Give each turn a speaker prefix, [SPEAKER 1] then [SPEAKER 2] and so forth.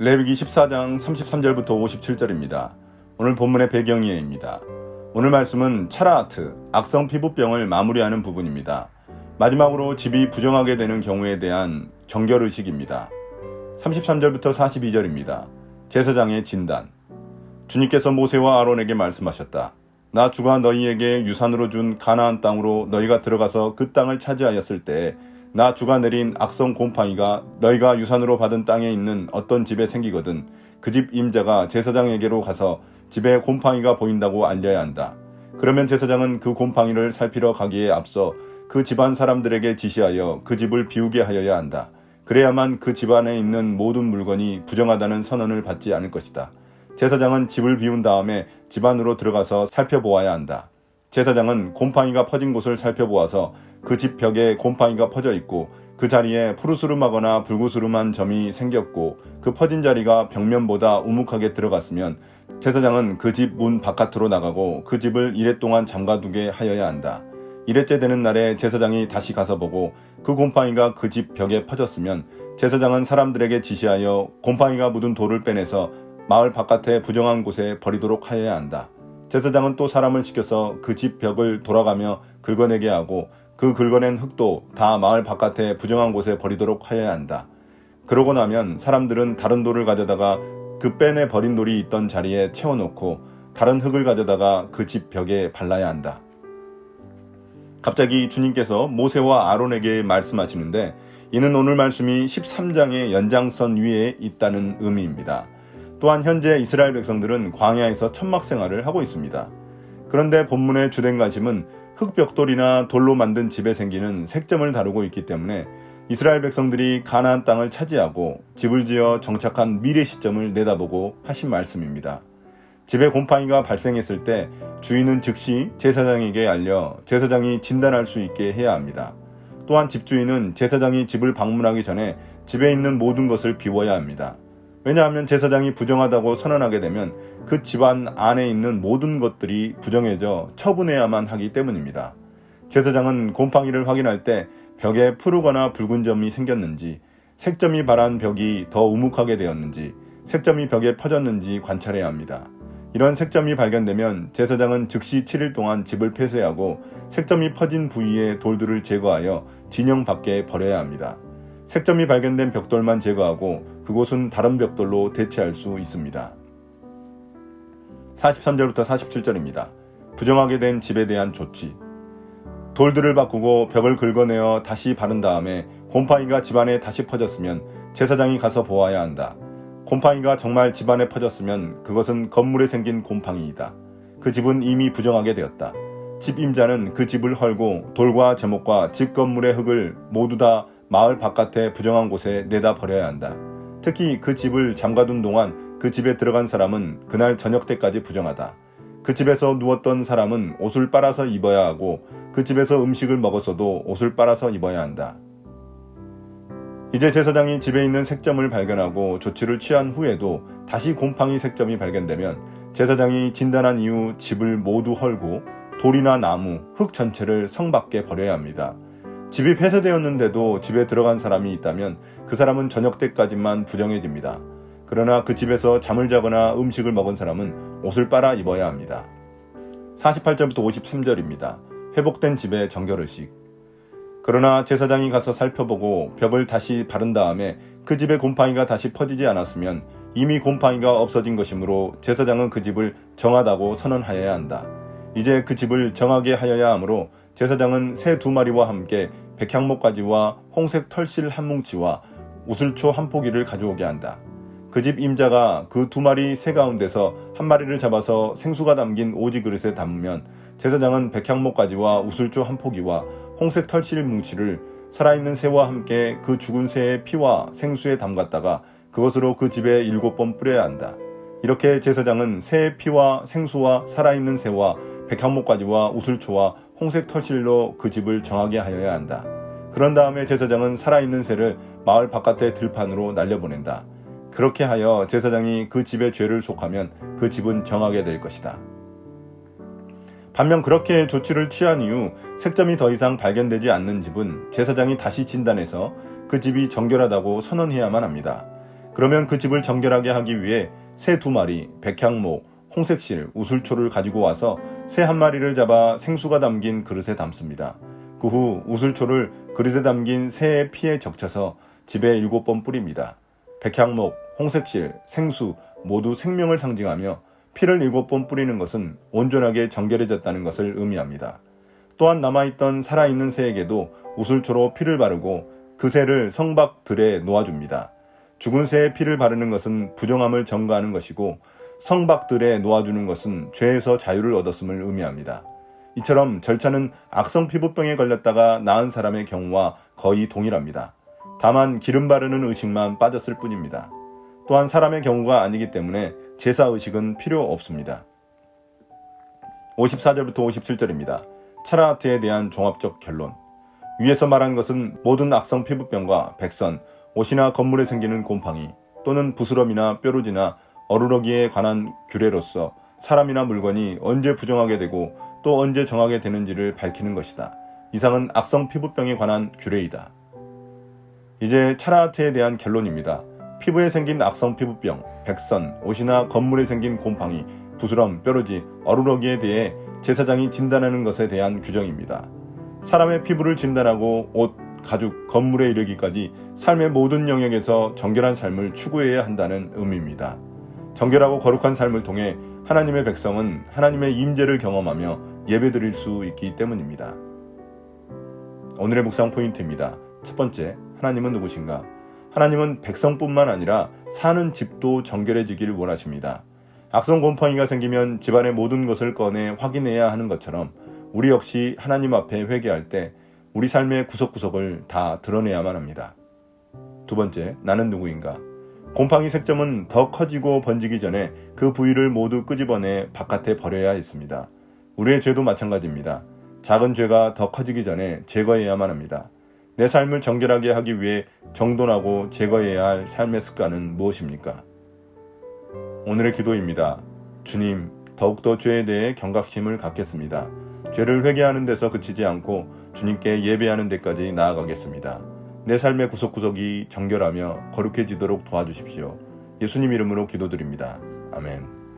[SPEAKER 1] 레위기 14장 33절부터 57절입니다. 오늘 본문의 배경이에입니다. 오늘 말씀은 차라아트, 악성 피부병을 마무리하는 부분입니다. 마지막으로 집이 부정하게 되는 경우에 대한 정결의식입니다. 33절부터 42절입니다. 제사장의 진단. 주님께서 모세와 아론에게 말씀하셨다. 나 주가 너희에게 유산으로 준 가나안 땅으로 너희가 들어가서 그 땅을 차지하였을 때 나 주가 내린 악성 곰팡이가 너희가 유산으로 받은 땅에 있는 어떤 집에 생기거든 그 집 임자가 제사장에게로 가서 집에 곰팡이가 보인다고 알려야 한다. 그러면 제사장은 그 곰팡이를 살피러 가기에 앞서 그 집안 사람들에게 지시하여 그 집을 비우게 하여야 한다. 그래야만 그 집안에 있는 모든 물건이 부정하다는 선언을 받지 않을 것이다. 제사장은 집을 비운 다음에 집 안으로 들어가서 살펴보아야 한다. 제사장은 곰팡이가 퍼진 곳을 살펴보아서 그 집 벽에 곰팡이가 퍼져 있고 그 자리에 푸르스름하거나 불구스름한 점이 생겼고 그 퍼진 자리가 벽면보다 우묵하게 들어갔으면 제사장은 그 집 문 바깥으로 나가고 그 집을 이레 동안 잠가두게 하여야 한다. 이레째 되는 날에 제사장이 다시 가서 보고 그 곰팡이가 그 집 벽에 퍼졌으면 제사장은 사람들에게 지시하여 곰팡이가 묻은 돌을 빼내서 마을 바깥에 부정한 곳에 버리도록 하여야 한다. 제사장은 또 사람을 시켜서 그 집 벽을 돌아가며 긁어내게 하고 그 긁어낸 흙도 다 마을 바깥에 부정한 곳에 버리도록 하여야 한다. 그러고 나면 사람들은 다른 돌을 가져다가 그 빼내 버린 돌이 있던 자리에 채워놓고 다른 흙을 가져다가 그 집 벽에 발라야 한다. 갑자기 주님께서 모세와 아론에게 말씀하시는데 이는 오늘 말씀이 13장의 연장선 위에 있다는 의미입니다. 또한 현재 이스라엘 백성들은 광야에서 천막 생활을 하고 있습니다. 그런데 본문의 주된 관심은 흙벽돌이나 돌로 만든 집에 생기는 색점을 다루고 있기 때문에 이스라엘 백성들이 가나안 땅을 차지하고 집을 지어 정착한 미래 시점을 내다보고 하신 말씀입니다. 집에 곰팡이가 발생했을 때 주인은 즉시 제사장에게 알려 제사장이 진단할 수 있게 해야 합니다. 또한 집주인은 제사장이 집을 방문하기 전에 집에 있는 모든 것을 비워야 합니다. 왜냐하면 제사장이 부정하다고 선언하게 되면 그 집안 안에 있는 모든 것들이 부정해져 처분해야만 하기 때문입니다. 제사장은 곰팡이를 확인할 때 벽에 푸르거나 붉은 점이 생겼는지, 색점이 바란 벽이 더 우묵하게 되었는지, 색점이 벽에 퍼졌는지 관찰해야 합니다. 이런 색점이 발견되면 제사장은 즉시 7일 동안 집을 폐쇄하고 색점이 퍼진 부위의 돌들을 제거하여 진영 밖에 버려야 합니다. 색점이 발견된 벽돌만 제거하고 그곳은 다른 벽돌로 대체할 수 있습니다. 43절부터 47절입니다. 부정하게 된 집에 대한 조치. 돌들을 바꾸고 벽을 긁어내어 다시 바른 다음에 곰팡이가 집안에 다시 퍼졌으면 제사장이 가서 보아야 한다. 곰팡이가 정말 집안에 퍼졌으면 그것은 건물에 생긴 곰팡이이다. 그 집은 이미 부정하게 되었다. 집 임자는 그 집을 헐고 돌과 제목과 집 건물의 흙을 모두 다 마을 바깥에 부정한 곳에 내다 버려야 한다. 특히 그 집을 잠가둔 동안 그 집에 들어간 사람은 그날 저녁 때까지 부정하다. 그 집에서 누웠던 사람은 옷을 빨아서 입어야 하고 그 집에서 음식을 먹었어도 옷을 빨아서 입어야 한다. 이제 제사장이 집에 있는 색점을 발견하고 조치를 취한 후에도 다시 곰팡이 색점이 발견되면 제사장이 진단한 이후 집을 모두 헐고 돌이나 나무, 흙 전체를 성 밖에 버려야 합니다. 집이 폐쇄되었는데도 집에 들어간 사람이 있다면 그 사람은 저녁 때까지만 부정해집니다. 그러나 그 집에서 잠을 자거나 음식을 먹은 사람은 옷을 빨아 입어야 합니다. 48절부터 53절입니다. 회복된 집의 정결의식. 그러나 제사장이 가서 살펴보고 벽을 다시 바른 다음에 그 집에 곰팡이가 다시 퍼지지 않았으면 이미 곰팡이가 없어진 것이므로 제사장은 그 집을 정하다고 선언하여야 한다. 이제 그 집을 정하게 하여야 하므로 제사장은 새 2마리와 함께 백향목가지와 홍색 털실 한 뭉치와 우슬초 한 포기를 가져오게 한다. 그 집 임자가 그 2마리 새 가운데서 한 마리를 잡아서 생수가 담긴 오지 그릇에 담으면 제사장은 백향목가지와 우슬초 한 포기와 홍색 털실 뭉치를 살아있는 새와 함께 그 죽은 새의 피와 생수에 담갔다가 그것으로 그 집에 7번 뿌려야 한다. 이렇게 제사장은 새의 피와 생수와 살아있는 새와 백향목가지와 우슬초와 홍색 털실로 그 집을 정하게 하여야 한다. 그런 다음에 제사장은 살아있는 새를 마을 바깥의 들판으로 날려보낸다. 그렇게 하여 제사장이 그 집의 죄를 속하면 그 집은 정하게 될 것이다. 반면 그렇게 조치를 취한 이후 색점이 더 이상 발견되지 않는 집은 제사장이 다시 진단해서 그 집이 정결하다고 선언해야만 합니다. 그러면 그 집을 정결하게 하기 위해 새 2마리, 백향목, 홍색실, 우슬초를 가지고 와서 새 1마리를 잡아 생수가 담긴 그릇에 담습니다. 그 후 우슬초를 그릇에 담긴 새의 피에 적셔서 집에 7번 뿌립니다. 백향목, 홍색실, 생수 모두 생명을 상징하며 피를 7번 뿌리는 것은 온전하게 정결해졌다는 것을 의미합니다. 또한 남아있던 살아있는 새에게도 우슬초로 피를 바르고 그 새를 성밖들에 놓아줍니다. 죽은 새의 피를 바르는 것은 부정함을 전가하는 것이고 성밖들에 놓아주는 것은 죄에서 자유를 얻었음을 의미합니다. 이처럼 절차는 악성 피부병에 걸렸다가 나은 사람의 경우와 거의 동일합니다. 다만 기름 바르는 의식만 빠졌을 뿐입니다. 또한 사람의 경우가 아니기 때문에 제사 의식은 필요 없습니다. 54절부터 57절입니다. 차라하트에 대한 종합적 결론. 위에서 말한 것은 모든 악성 피부병과 백선, 옷이나 건물에 생기는 곰팡이 또는 부스럼이나 뾰루지나 어루러기에 관한 규례로서 사람이나 물건이 언제 부정하게 되고 또 언제 정하게 되는지를 밝히는 것이다. 이상은 악성 피부병에 관한 규례이다. 이제 차라하트에 대한 결론입니다. 피부에 생긴 악성 피부병, 백선, 옷이나 건물에 생긴 곰팡이, 부스럼, 뾰루지, 어루러기에 대해 제사장이 진단하는 것에 대한 규정입니다. 사람의 피부를 진단하고 옷, 가죽, 건물에 이르기까지 삶의 모든 영역에서 정결한 삶을 추구해야 한다는 의미입니다. 정결하고 거룩한 삶을 통해 하나님의 백성은 하나님의 임재를 경험하며 예배드릴 수 있기 때문입니다. 오늘의 묵상 포인트입니다. 첫 번째, 하나님은 누구신가? 하나님은 백성뿐만 아니라 사는 집도 정결해지길 원하십니다. 악성 곰팡이가 생기면 집안의 모든 것을 꺼내 확인해야 하는 것처럼 우리 역시 하나님 앞에 회개할 때 우리 삶의 구석구석을 다 드러내야만 합니다. 두 번째, 나는 누구인가? 곰팡이 색점은 더 커지고 번지기 전에 그 부위를 모두 끄집어내 바깥에 버려야 했습니다. 우리의 죄도 마찬가지입니다. 작은 죄가 더 커지기 전에 제거해야만 합니다. 내 삶을 정결하게 하기 위해 정돈하고 제거해야 할 삶의 습관은 무엇입니까? 오늘의 기도입니다. 주님, 더욱더 죄에 대해 경각심을 갖겠습니다. 죄를 회개하는 데서 그치지 않고 주님께 예배하는 데까지 나아가겠습니다. 내 삶의 구석구석이 정결하며 거룩해지도록 도와주십시오. 예수님 이름으로 기도드립니다. 아멘.